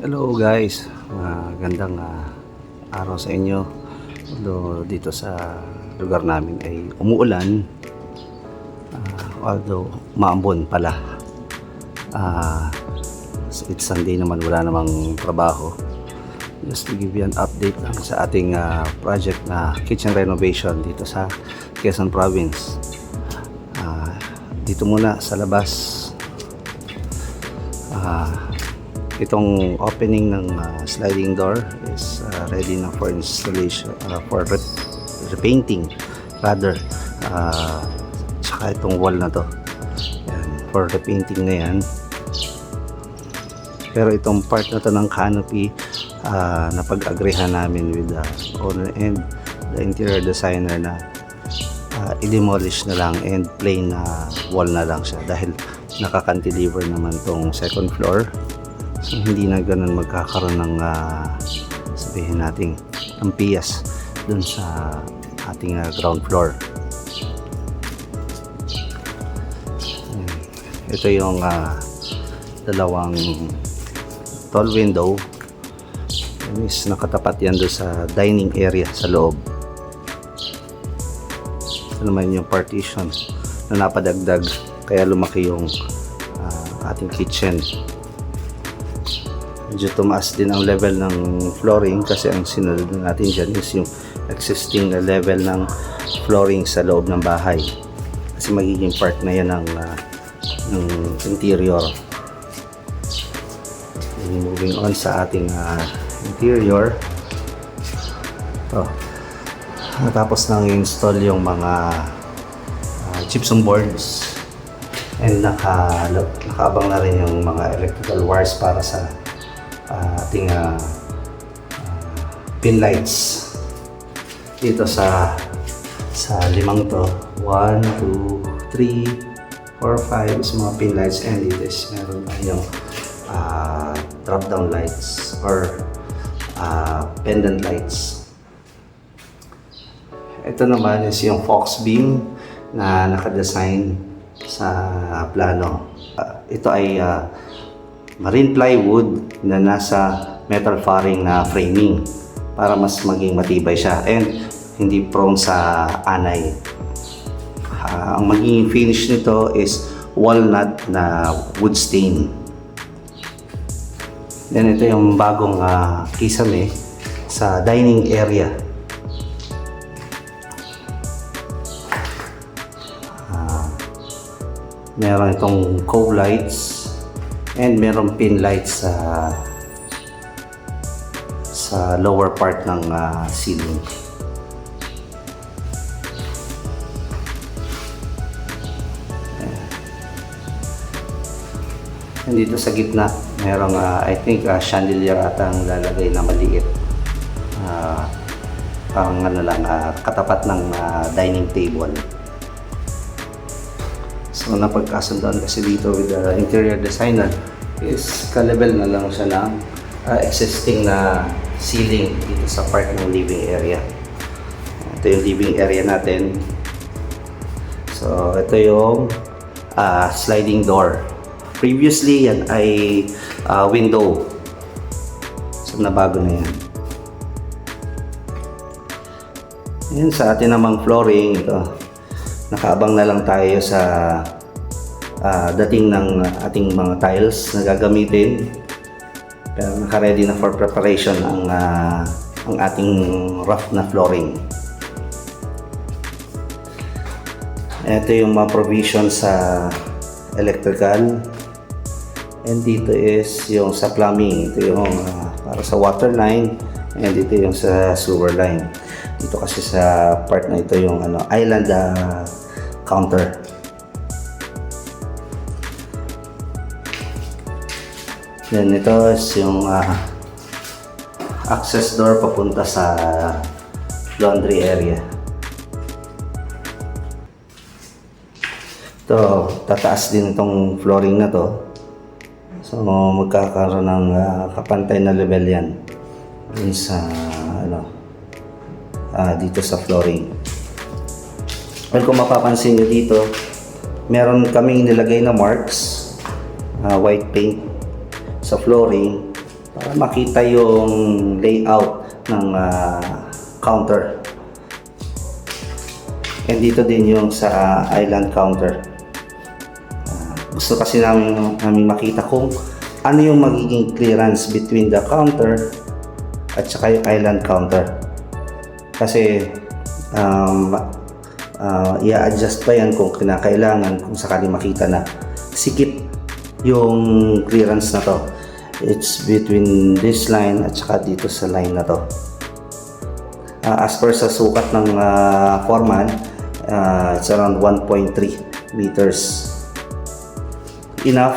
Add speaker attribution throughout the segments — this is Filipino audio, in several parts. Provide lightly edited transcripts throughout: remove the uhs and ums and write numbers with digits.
Speaker 1: Hello guys, magandang araw sa inyo. Although dito sa lugar namin ay umuulan, although maambon pala. It's Sunday naman, wala namang trabaho. Just to give you an update lang sa ating project na kitchen renovation dito sa Quezon Province. Dito muna sa labas. Itong opening ng sliding door is ready na for installation, for repainting rather. Tsaka itong wall na to, yan, for repainting na yan. Pero itong part na to ng canopy, napag-agreehan namin with the owner and the interior designer na i-demolish na lang and plain na wall na lang siya dahil naka-cantilever naman tong second floor. So hindi na ganun magkakaroon ng sabihin natin ng piyas dun sa ating ground floor. Ito yung dalawang tall window. Is nakatapat yan doon sa dining area sa loob. Ito naman yung partition na napadagdag kaya lumaki yung ating kitchen. Medyo tumaas din ang level ng flooring kasi ang sinunod natin dyan is yung existing level ng flooring sa loob ng bahay kasi magiging part na yan ng interior. And moving on sa ating interior, natapos nang install yung mga gypsum boards and nakaabang na rin yung mga electrical wires para sa ating pin lights dito sa limang to. 1, 2, 3, 4, 5 is mga pin lights, and it is meron tayong drop down lights or pendant lights. Ito naman is yung Fox beam na nakadesign sa plano. Ito ay marine plywood na nasa metal faring na framing para mas maging matibay siya and hindi prone sa anay. Ang magiging finish nito is walnut na wood stain. Then ito yung bagong kisame sa dining area. Meron itong cove lights and meron pin lights sa lower part ng ceiling. And dito sa gitna, merong I think chandelier ata ang lalagay na maliit. Parang katapat ng dining table. So napagkasundoan kasi dito with the interior designer is ka-level na lang siya ng existing na ceiling dito sa part ng living area. Ito yung living area natin. So ito yung sliding door. Previously yan ay window. So nabago na yan. Yan sa atin namang flooring, ito. Nakaabang na lang tayo sa dating ng ating mga tiles na gagamitin. Pero naka-ready na for preparation ang ating rough na flooring. Ito yung mga provision sa electrical. And dito is yung sa plumbing. Ito yung para sa water line. And dito yung sa sewer line. Dito kasi sa part na ito yung island counter. Then ito is yung access door papunta sa laundry area. Ito, tataas din itong flooring na to. So magkakaroon ng kapantay na level yan dun sa dito sa flooring. Well, kung mapapansin nyo dito, meron kaming nilagay na marks, white paint sa flooring para makita yung layout ng counter. And dito din yung sa island counter. Gusto kasi namin makita kung ano yung magiging clearance between the counter at saka yung island counter. Kasi i-adjust pa yan kung kinakailangan, kung sakali makita na sikip yung clearance na to. It's between this line at saka dito sa line na to. As per sa sukat ng foreman, it's around 1.3 meters. Enough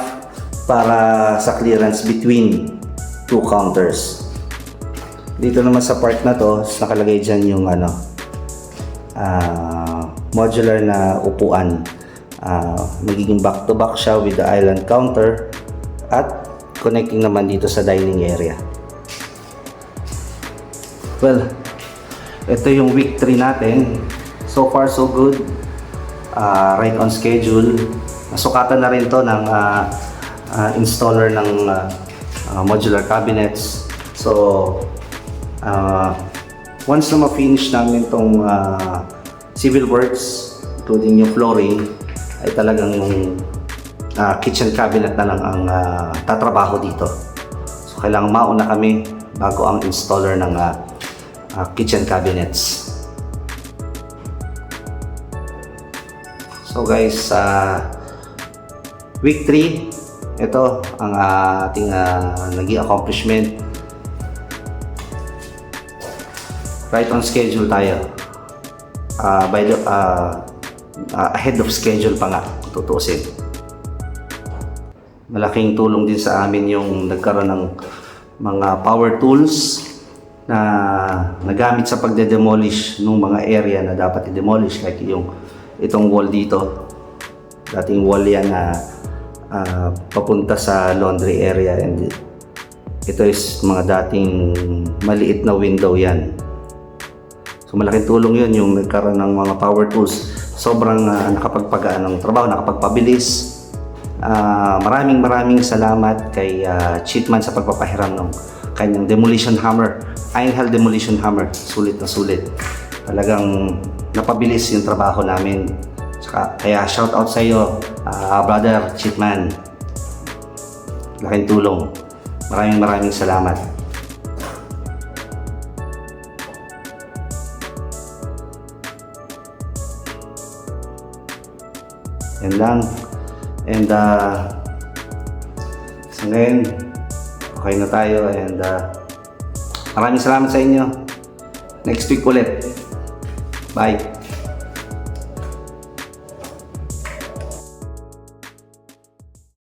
Speaker 1: para sa clearance between two counters. Dito naman sa part na to, nakalagay dyan yung modular na upuan. Magiging back to back siya with the island counter at connecting naman dito sa dining area. Well, ito yung week 3 natin. So far so good. Right on schedule. Nasukatan na rin to ng installer ng modular cabinets. So once na ma-finish namin tong civil works, including yung flooring, ay talagang yung kitchen cabinet na lang ang tatrabaho dito. So kailangan mauna kami bago ang installer ng kitchen cabinets. So guys, week 3, ito ang ating naging accomplishment. Right on schedule tayo. Ahead of schedule pa nga, kung tutuusin. Malaking tulong din sa amin yung nagkaroon ng mga power tools na nagamit sa pagde-demolish ng mga area na dapat i-demolish, like itong wall dito. Dating wall yan na papunta sa laundry area, and ito is mga dating maliit na window yan. So malaking tulong yun yung nagkaroon ng mga power tools. Sobrang nakapagpagaan ng trabaho, nakapagpabilis. Maraming salamat kay Cheatman sa pagpapahiram ng kanyang demolition hammer, Einhell demolition hammer. Sulit na sulit. Talagang napabilis yung trabaho namin. Kaya shout out sa iyo, brother Cheatman. Laking tulong. Maraming salamat. Yan lang. And so ngayon, okay na tayo, and maraming salamat sa inyo. Next week ulit. Bye.